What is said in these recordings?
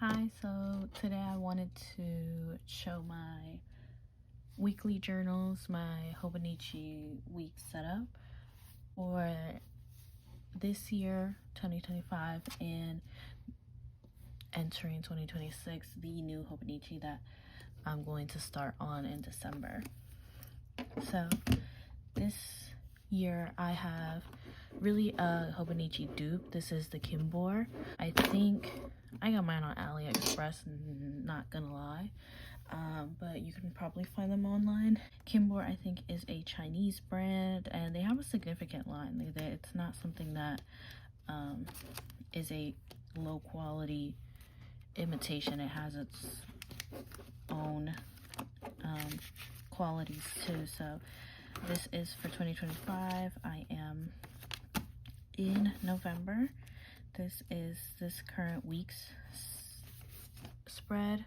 Hi, so today I wanted to show my weekly journals, my hobonichi week setup for this year, 2025, and entering 2026, the new hobonichi that I'm going to start on in December. So this year I have really a hobonichi dupe. This is the kinbor. I think I got mine on AliExpress, not gonna lie, but you can probably find them online. Kinbor, I think, is a Chinese brand, and they have a significant line. It's not something that is a low quality imitation. It has its own qualities too. So this is for 2025. I am in November. This is this current week's spread.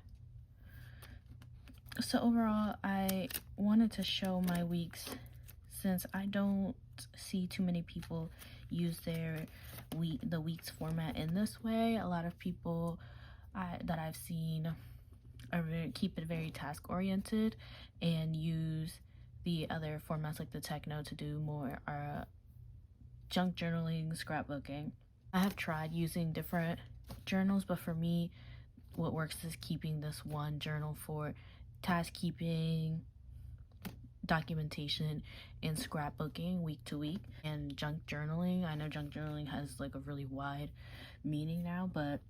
So overall, I wanted to show my weeks since I don't see too many people use the weeks format in this way. A lot of people that I've seen keep it very task oriented and use the other formats like the techno to do more junk journaling, scrapbooking. I have tried using different journals, but for me, what works is keeping this one journal for task keeping, documentation, and scrapbooking week to week. And junk journaling, I know junk journaling has like a really wide meaning now, but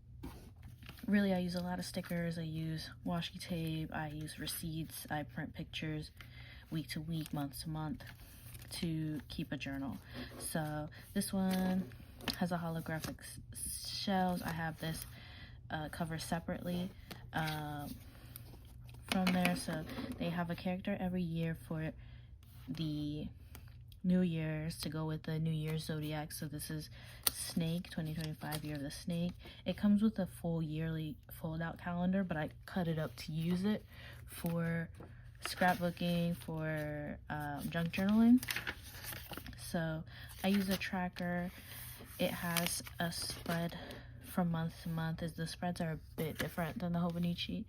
really I use a lot of stickers, I use washi tape, I use receipts, I print pictures week to week, month to month to keep a journal. So this one has a holographic shells. I have this cover separately from there. So they have a character every year for the New Year's to go with the New Year's zodiac. So this is Snake, 2025, year of the snake. It comes with a full yearly fold out calendar, but I cut it up to use it for scrapbooking, for junk journaling. So I use a tracker. It has a spread from month to month, as the spreads are a bit different than the hobonichi.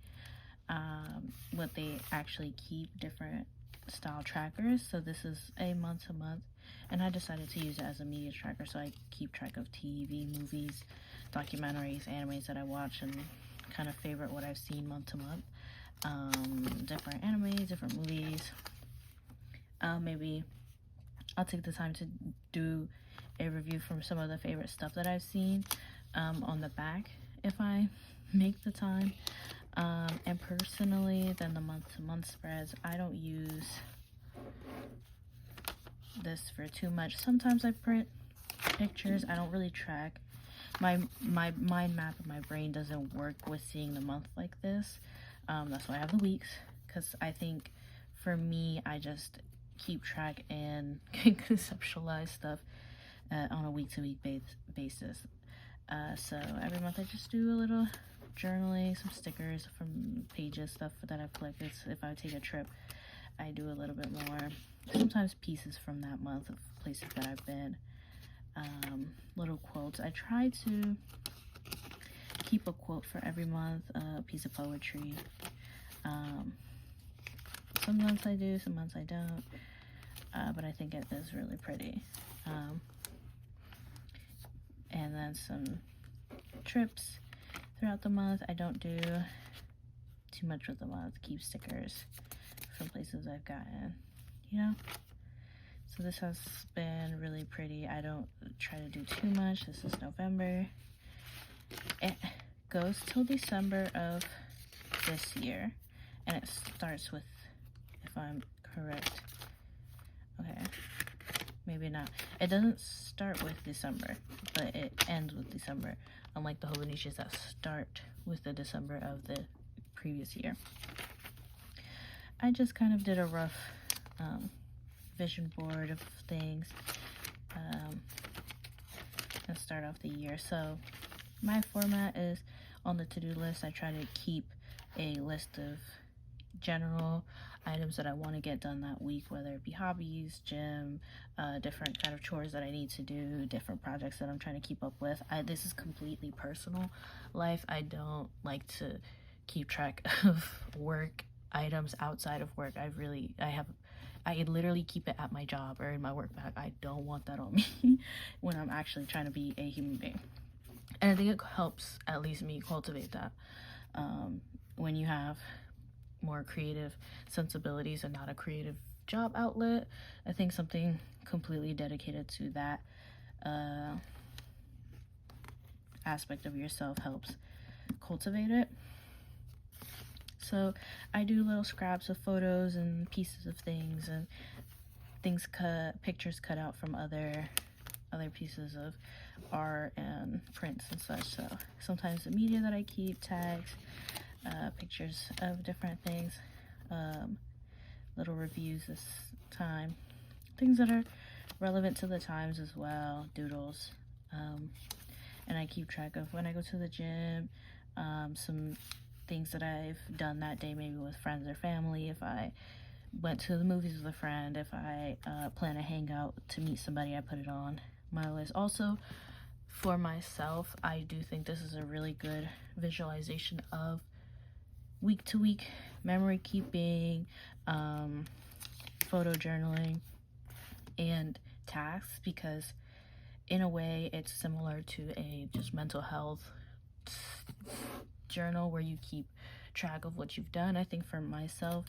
What they actually keep different style trackers. So this is a month to month, and I decided to use it as a media tracker, so I keep track of TV, movies, documentaries, animes that I watch, and kind of favorite what I've seen month to month. Different animes, different movies. Maybe I'll take the time to do a review from some of the favorite stuff that I've seen on the back if I make the time. And personally, then the month-to-month spreads, I don't use this for too much. Sometimes I print pictures. I don't really track. My mind map of my brain doesn't work with seeing the month like this. That's why I have the weeks, because I think for me, I just keep track and can conceptualize stuff on a week-to-week basis. So every month I just do a little journaling, some stickers from pages, stuff that I've collected. So if I take a trip, I do a little bit more. Sometimes pieces from that month of places that I've been. Little quotes. I try to keep a quote for every month, a piece of poetry. Some months I do, some months I don't. But I think it is really pretty. And then some trips throughout the month. I don't do too much with the month. Keep stickers from places I've gotten, you know. So this has been really pretty. I don't try to do too much. This is November. It goes till December of this year, and it starts with, if I'm correct, okay, maybe not. It doesn't start with December, but it ends with December, unlike the hobonichis that start with the December of the previous year. I just kind of did a rough vision board of things and start off the year. So my format is on the to-do list. I try to keep a list of general items that I want to get done that week, whether it be hobbies, gym, different kind of chores that I need to do, different projects that I'm trying to keep up with. This is completely personal life. I don't like to keep track of work items outside of work. I literally keep it at my job or in my work bag. I don't want that on me when I'm actually trying to be a human being. And I think it helps at least me cultivate that. When you have more creative sensibilities and not a creative job outlet, I think something completely dedicated to that aspect of yourself helps cultivate it. So I do little scraps of photos and pieces of things and pictures cut out from other pieces of art and prints and such. So sometimes the media that I keep, tags, pictures of different things, little reviews this time, things that are relevant to the times as well, doodles. And I keep track of when I go to the gym, some things that I've done that day, maybe with friends or family, if I went to the movies with a friend, if I plan a hangout to meet somebody, I put it on my list. Also, for myself, I do think this is a really good visualization of week to week memory keeping, photo journaling, and tasks, because in a way it's similar to a just mental health journal where you keep track of what you've done. I think for myself,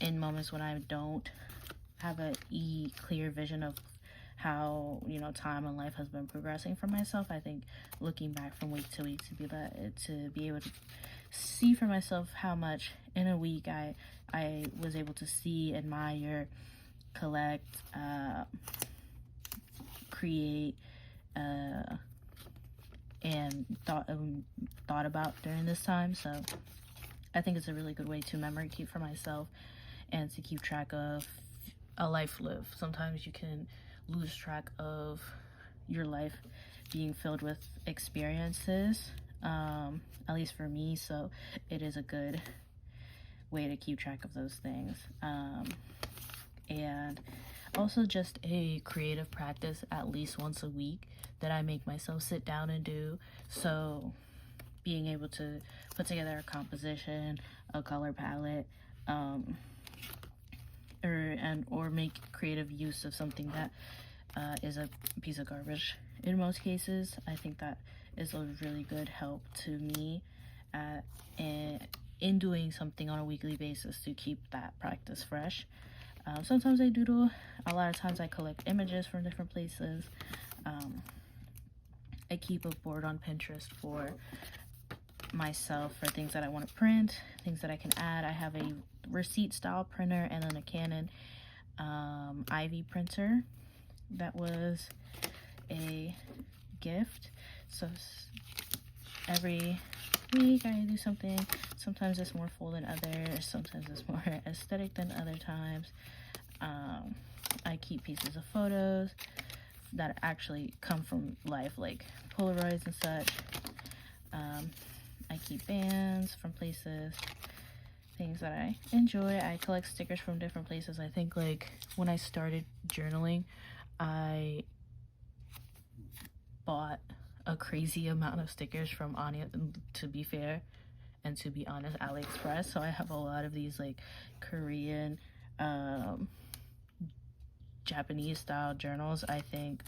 in moments when I don't have a clear vision of how time and life has been progressing for myself, I think looking back from week to week to be able to see for myself how much in a week I was able to see, admire, collect, create, and thought about during this time. So I think it's a really good way to memory keep for myself and to keep track of a life lived. Sometimes you can lose track of your life being filled with experiences, at least for me, so it is a good way to keep track of those things. And also just a creative practice at least once a week that I make myself sit down and do. So being able to put together a composition, a color palette, or make creative use of something that is a piece of garbage in most cases. I think that is a really good help to me in doing something on a weekly basis to keep that practice fresh. Sometimes I doodle. A lot of times I collect images from different places. I keep a board on Pinterest for myself for things that I want to print, things that I can add. I have a receipt style printer and then a Canon Ivy printer that was a gift. So every week I do something. Sometimes it's more full than others, sometimes it's more aesthetic than other times. I keep pieces of photos that actually come from life, like Polaroids and such. I keep bands from places, things that I enjoy. I collect stickers from different places. I think like when I started journaling, I bought a crazy amount of stickers from Anya, to be fair, and to be honest, AliExpress. So I have a lot of these like Korean, Japanese style journals. I think,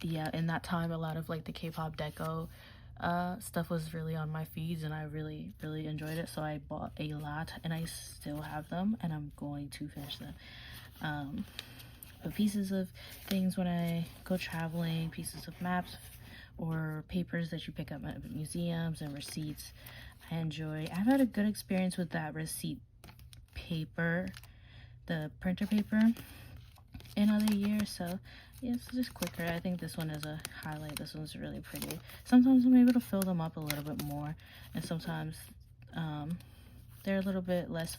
yeah, in that time a lot of like the K-pop deco stuff was really on my feeds, and I really enjoyed it. So I bought a lot and I still have them, and I'm going to finish them. But pieces of things when I go traveling, pieces of maps or papers that you pick up at museums, and receipts I enjoy. I've had a good experience with that receipt paper, the printer paper, in other years. So yeah, it's just quicker. I think this one is a highlight. This one's really pretty. Sometimes I'm able to fill them up a little bit more, and sometimes they're a little bit less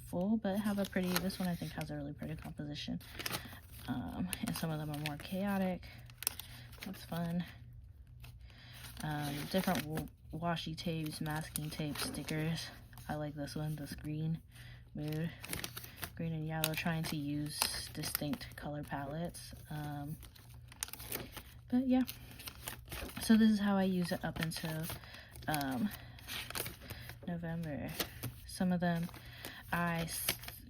full, but have a pretty, this one I think has a really pretty composition. And some of them are more chaotic. That's fun. Different washi tapes, masking tape, stickers, I like this one, this green mood, green and yellow, trying to use distinct color palettes. But yeah, so this is how I use it up until November. Some of them I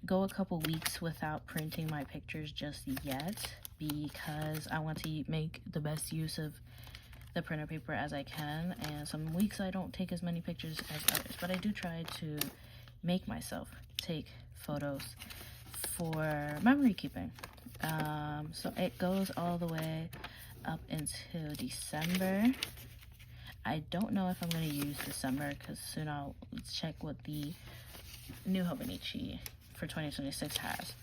go a couple weeks without printing my pictures just yet, because I want to make the best use of the printer paper as I can, and some weeks I don't take as many pictures as others, but I do try to make myself take photos for memory keeping. So it goes all the way up until December. I don't know if I'm going to use December, because soon I'll check what the new hobonichi for 2026 has.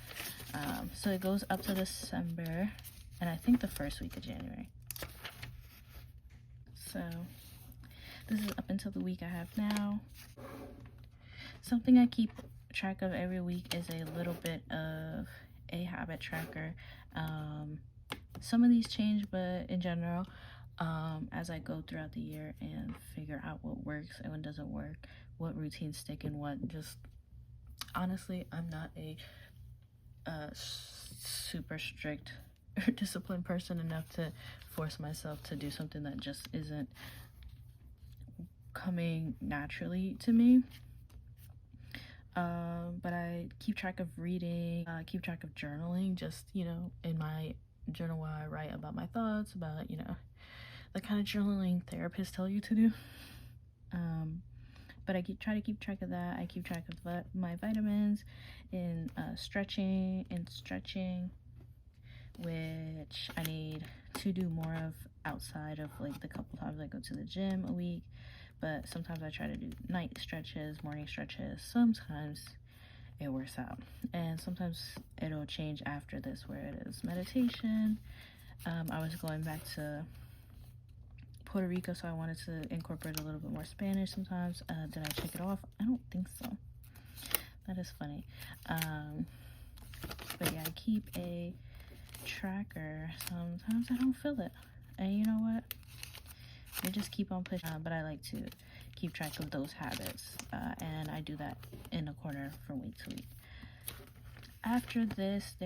So it goes up to December, and I think the first week of January. So this is up until the week I have now. Something I keep track of every week is a little bit of a habit tracker. Some of these change, but in general, as I go throughout the year and figure out what works and what doesn't work, what routines stick and what just, honestly, I'm not a super strict or disciplined person enough to force myself to do something that just isn't coming naturally to me. But I keep track of reading, keep track of journaling, just, you know, in my journal where I write about my thoughts, about, you know, the kind of journaling therapists tell you to do. But I try to keep track of that. I keep track of my vitamins and stretching, which I need to do more of outside of like the couple times I go to the gym a week. But sometimes I try to do night stretches, morning stretches. Sometimes it works out, and sometimes it'll change after this, where it is meditation. I was going back to Puerto Rico, so I wanted to incorporate a little bit more Spanish sometimes. Did I check it off? I don't think so. That is funny. But yeah, I keep a tracker. Sometimes I don't feel it, and you know what? I just keep on pushing. But I like to keep track of those habits, and I do that in a corner from week to week. After this,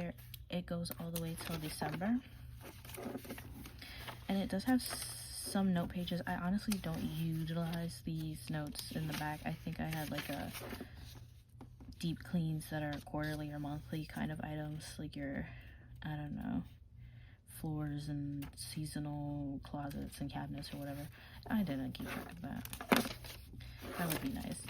it goes all the way till December, and it does have some note pages. I honestly don't utilize these notes in the back. I think I had like a deep cleans that are quarterly or monthly kind of items, like your, I don't know, floors and seasonal closets and cabinets or whatever. I didn't keep track of that. That would be nice.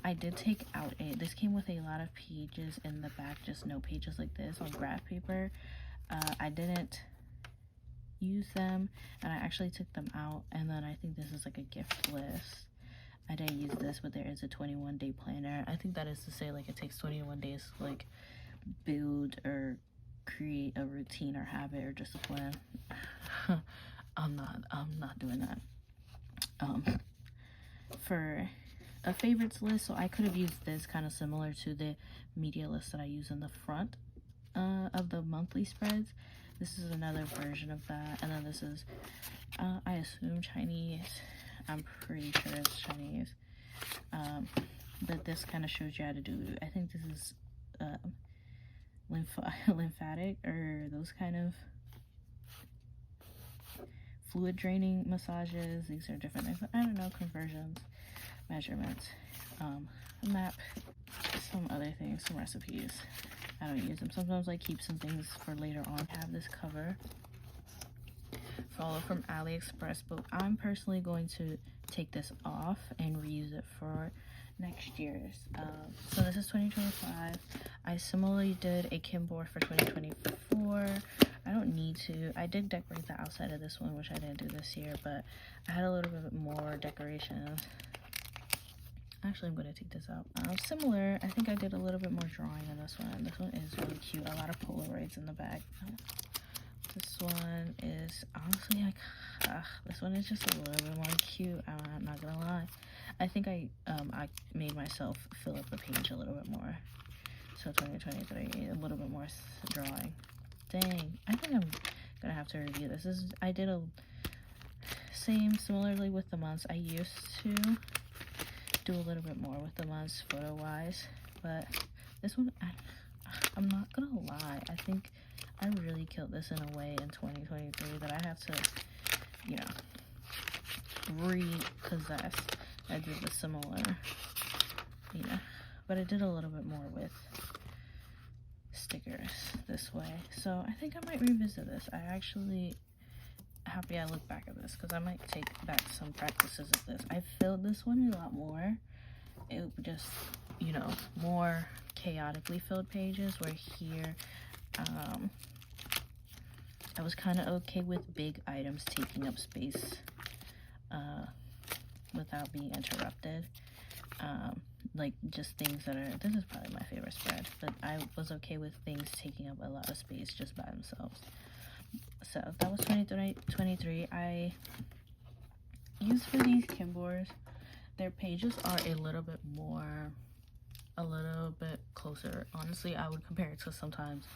I did take out this came with a lot of pages in the back, just note pages like this on graph paper. I didn't use them, and I actually took them out, and then I think this is like a gift list. I didn't use this, but there is a 21-day planner. I think that is to say, like, it takes 21 days to like build or create a routine or habit or discipline. I'm not doing that. For a favorites list, so I could have used this kind of similar to the media list that I use in the front of the monthly spreads. This is another version of that, and then this is I assume Chinese. I'm pretty sure it's Chinese, but this kind of shows you how to do, I think this is lymphatic or those kind of fluid draining massages. These are different things. I don't know, conversions, measurements, a map, some other things, some recipes. I don't use them. Sometimes I keep some things for later on. I have this cover, follow from AliExpress, but I'm personally going to take this off and reuse it for next year's. So this is 2025. I similarly did a kinbor for 2024. I don't need to. I did decorate the outside of this one, which I didn't do this year, but I had a little bit more decorations. Actually, I'm going to take this out. Similar, I think I did a little bit more drawing in this one. This one is really cute. A lot of Polaroids in the back. This one is honestly like, this one is just a little bit more cute. I'm not gonna lie. I think I made myself fill up the page a little bit more. So 2023, a little bit more drawing. Dang, I think I'm gonna have to review this. I did a similarly with the months. I used to do a little bit more with the months photo wise, but this one, I'm not gonna lie, I think I really killed this in a way in 2023 that I have to, you know, repossess. I did the similar, you know, but I did a little bit more with stickers this way. So I think I might revisit this. I actually happy I look back at this because I might take back some practices of this. I filled this one a lot more. It just, you know, more chaotically filled pages, where here I was kind of okay with big items taking up space without being interrupted. Like just things that are, this is probably my favorite spread, but I was okay with things taking up a lot of space just by themselves. So that was 2023. I used for these kinbors, their pages are a little bit closer. Honestly, I would compare it to sometimes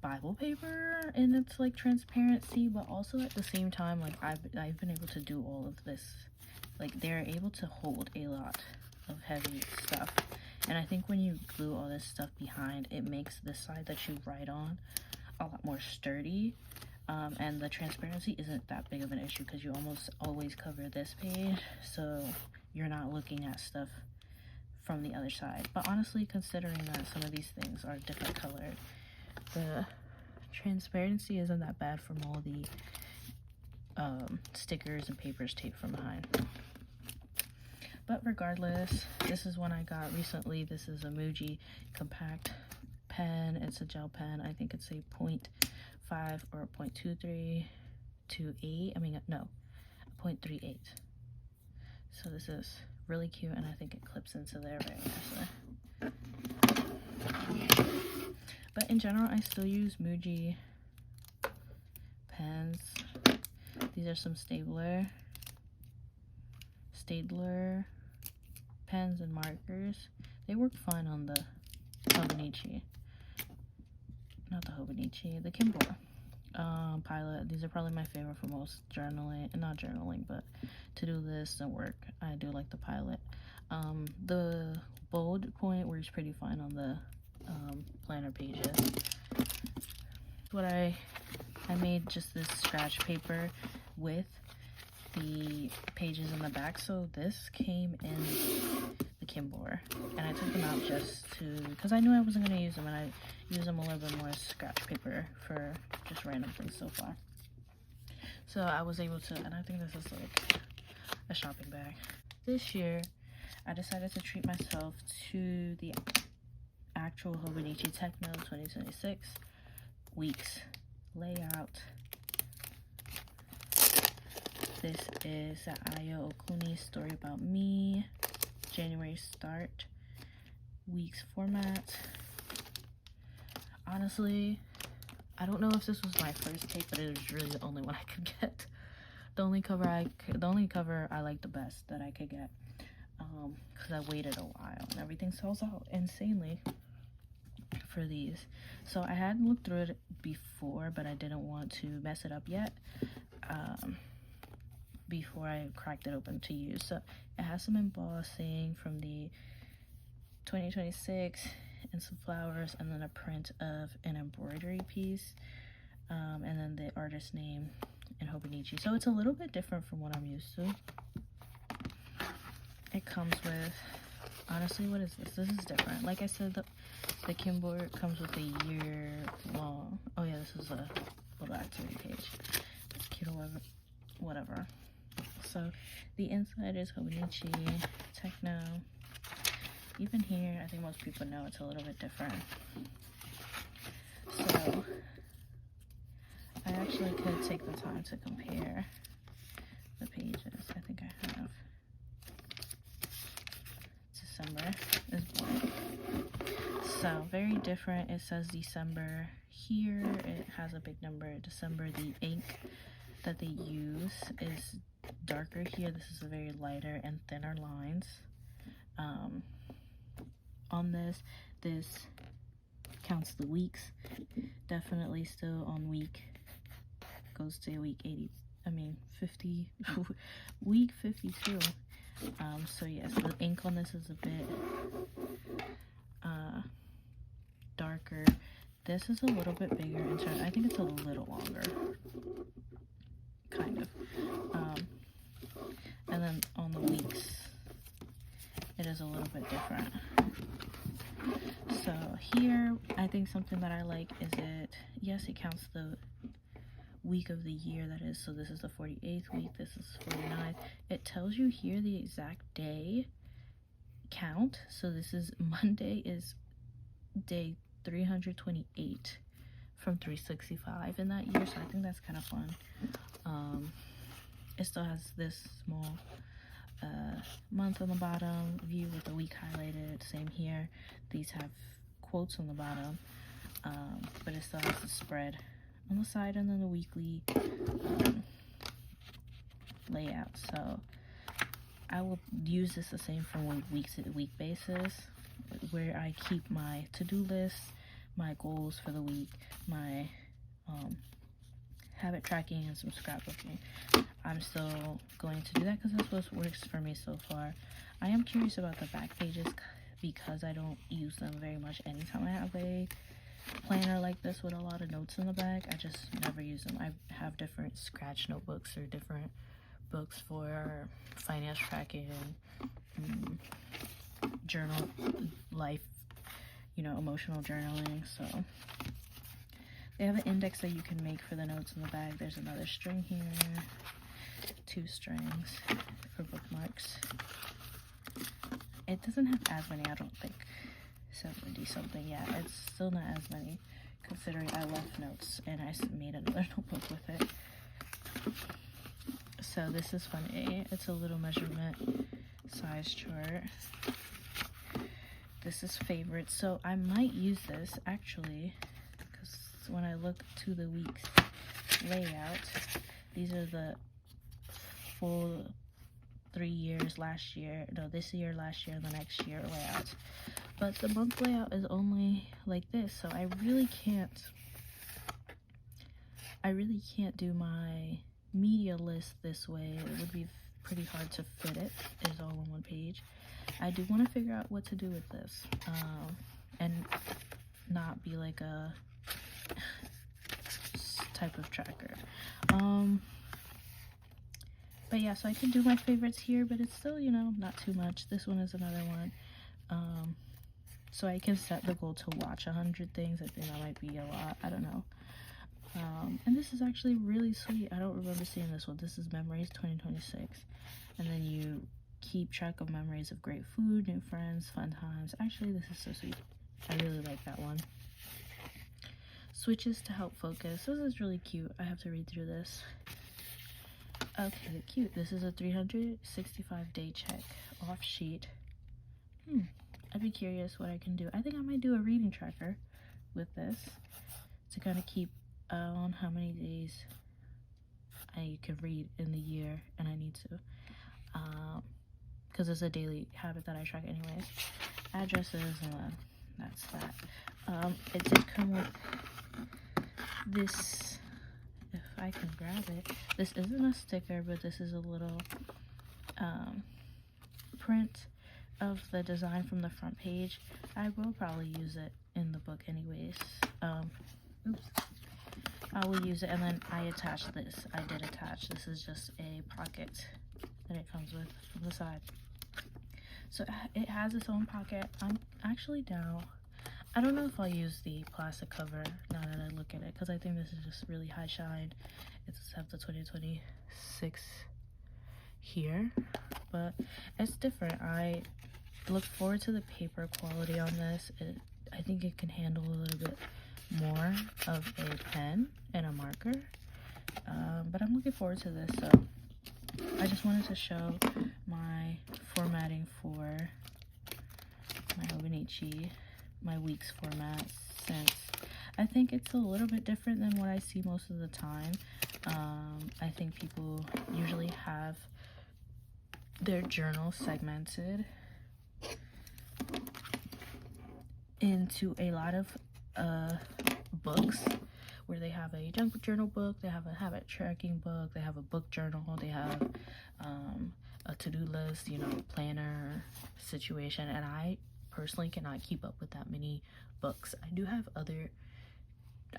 Bible paper in its like transparency, but also at the same time, like I've been able to do all of this. Like they're able to hold a lot of heavy stuff, and I think when you glue all this stuff behind, it makes the side that you write on a lot more sturdy, and the transparency isn't that big of an issue because you almost always cover this page, so you're not looking at stuff from the other side. But honestly, considering that some of these things are different colored, the transparency isn't that bad from all the stickers and papers taped from behind. But regardless, this is one I got recently. This is a Muji compact pen. It's a gel pen. I think it's a 0.5 or a 0.2328. I mean, no, a 0.38. So this is really cute, and I think it clips into there very nicely. But in general, I still use Muji pens. These are some Staedtler pens and markers. They work fine on the hobonichi. Not the hobonichi, the kinbor Pilot. These are probably my favorite for most journaling, not journaling, but to do lists and work. I do like the Pilot. The bold point works pretty fine on the planner pages. What I made just this scratch paper with the pages in the back, so this came in the kinbor, and I took them out just to, because I knew I wasn't going to use them, and I use them a little bit more as scratch paper for just random things so far. So I was able to, and I think this is like a shopping bag. This year I decided to treat myself to the actual Hobonichi Techno 2026 weeks layout. This is the Ayo Okuni Story About Me, January start, weeks format. Honestly, I don't know if this was my first take, but it was really the only one I could get. The only cover I like the best that I could get, because I waited a while and everything sells out insanely for these. So I had looked through it before, but I didn't want to mess it up yet. Before I cracked it open to use. So it has some embossing from the 2026 and some flowers, and then a print of an embroidery piece, and then the artist name in Hobonichi. So it's a little bit different from what I'm used to. It comes with, honestly, what is this? This is different. Like I said, the kinbor comes with a year long. Oh yeah, this is a little activity page. It's cute, whatever. So the inside is Hobonichi Techno. Even here, I think most people know it's a little bit different. So I actually could take the time to compare the pages. I think I have December is blank. So very different. It says December here. It has a big number. December, the ink that they use is darker here. This is a very lighter and thinner lines. On this counts the weeks. Definitely still on week, goes to week 50, week 52. So yes, the ink on this is a bit darker. This is a little bit bigger in turn. I think it's a little longer, kind of. And then on the weeks, it is a little bit different. So here, I think something that I like is yes, it counts the week of the year that is. So this is the 48th week, this is 49th. It tells you here the exact day count. So this is Monday is day 328 from 365 in that year. So I think that's kind of fun. It still has this small month on the bottom, view with the week highlighted. Same here. These have quotes on the bottom, but it still has the spread on the side, and then the weekly layout. So I will use this the same from week to week basis, where I keep my to-do list, my goals for the week, my habit tracking, and some scrapbooking. I'm still going to do that because that's what works for me so far. I am curious about the back pages because I don't use them very much anytime I have a planner like this with a lot of notes in the back. I just never use them. I have different scratch notebooks or different books for finance tracking, journal, life, emotional journaling. So they have an index that you can make for the notes in the bag. There's another string here, 2 strings for bookmarks. It doesn't have as many, I don't think. 70 something. Yeah, it's still not as many considering I left notes and I made another notebook with it. So this is funny. It's a little measurement size chart. This is favorites. So I might use this actually, because when I look to the week's layout, these are the full 3 years, this year, last year, and the next year layouts. But the month layout is only like this, so I really can't do my media list this way. It would be pretty hard to fit it. It's all on one page. I do want to figure out what to do with this, and not be like a type of tracker. But yeah, so I can do my favorites here, but it's still, not too much. This one is another one. So I can set the goal to watch 100 things. I think that might be a lot. I don't know. And this is actually really sweet. I don't remember seeing this one. This is Memories 2026. And then you keep track of memories of great food, new friends, fun times. Actually, this is so sweet. I really like that one. Switches to help focus. This is really cute. I have to read through this. Okay, cute. This is a 365-day check off sheet. I'd be curious what I can do. I think I might do a reading tracker with this to kind of keep on how many days I can read in the year, and I need to, because it's a daily habit that I track anyways. Addresses, and then that's that. It did come with this, if I can grab it. This isn't a sticker, but this is a little print of the design from the front page. I will probably use it in the book anyways. I will use it, and then I attached this. I did attach. This is just a pocket that it comes with from the side. So it has its own pocket. I'm actually down. I don't know if I'll use the plastic cover now that I look at it, because I think this is just really high shine. It's have the 2026 here, but it's different. I look forward to the paper quality on this. I think it can handle a little bit more of a pen and a marker, but I'm looking forward to this. So I just wanted to show my formatting for my hobonichi, my weeks format, since I think it's a little bit different than what I see most of the time. I think people usually have their journal segmented into a lot of books, where they have a junk journal book, they have a habit tracking book, they have a book journal, they have a to-do list, you know, planner situation, and I personally cannot keep up with that many books.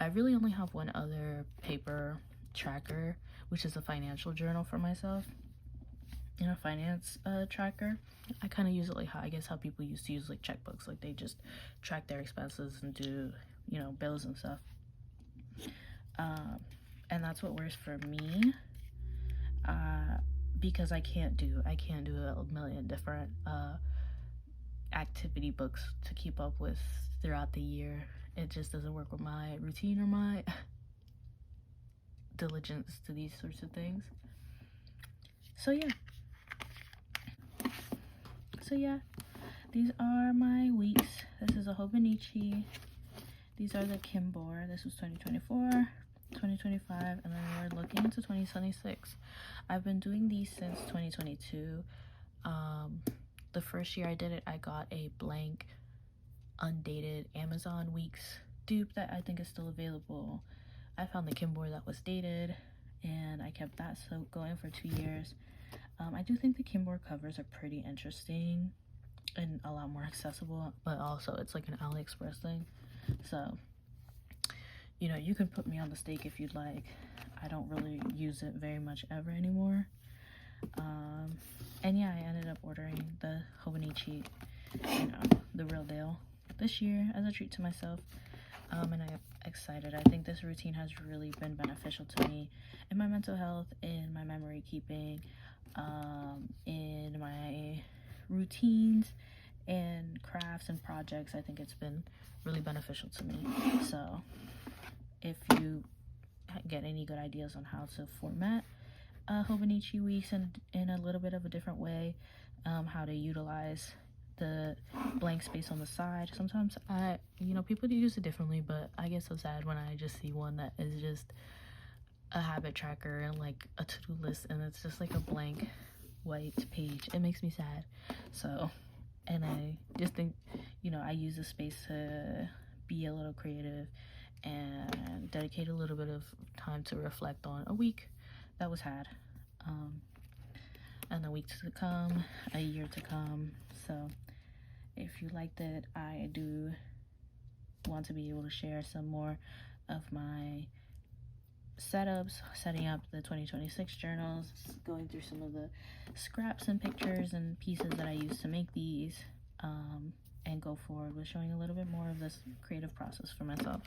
I really only have one other paper tracker, which is a financial journal for myself, and a finance tracker. I kind of use it like how, I guess, how people used to use like checkbooks, like they just track their expenses and do, you know, bills and stuff. And that's what works for me, because I can't do a million different activity books to keep up with throughout the year. It just doesn't work with my routine or my diligence to these sorts of things. So yeah, these are my weeks. This is a hobonichi. These are the kinbor. This was 2024, 2025, and then we're looking into 2026. I've been doing these since 2022. The first year I did it, I got a blank, undated Amazon Weeks dupe that I think is still available. I found the kinbor that was dated, and I kept that going for 2 years. I do think the kinbor covers are pretty interesting and a lot more accessible, but also it's like an AliExpress thing. So, you know, you can put me on the stake if you'd like. I don't really use it very much ever anymore. And yeah, I ended up ordering the hobonichi, you know, the real deal, this year as a treat to myself. And I'm excited. I think this routine has really been beneficial to me in my mental health, in my memory keeping, in my routines and crafts and projects. I think it's been really beneficial to me. So if you get any good ideas on how to format hobonichi weeks in a little bit of a different way, how to utilize the blank space on the side. Sometimes people do use it differently, but I get so sad when I just see one that is just a habit tracker and like a to-do list, and it's just like a blank white page. It makes me sad. So, and I just think, you know, I use the space to be a little creative and dedicate a little bit of time to reflect on a week that was had, and the weeks to come, a year to come. So if you liked it, I do want to be able to share some more of my setups, setting up the 2026 journals, going through some of the scraps and pictures and pieces that I use to make these, and go forward with showing a little bit more of this creative process for myself.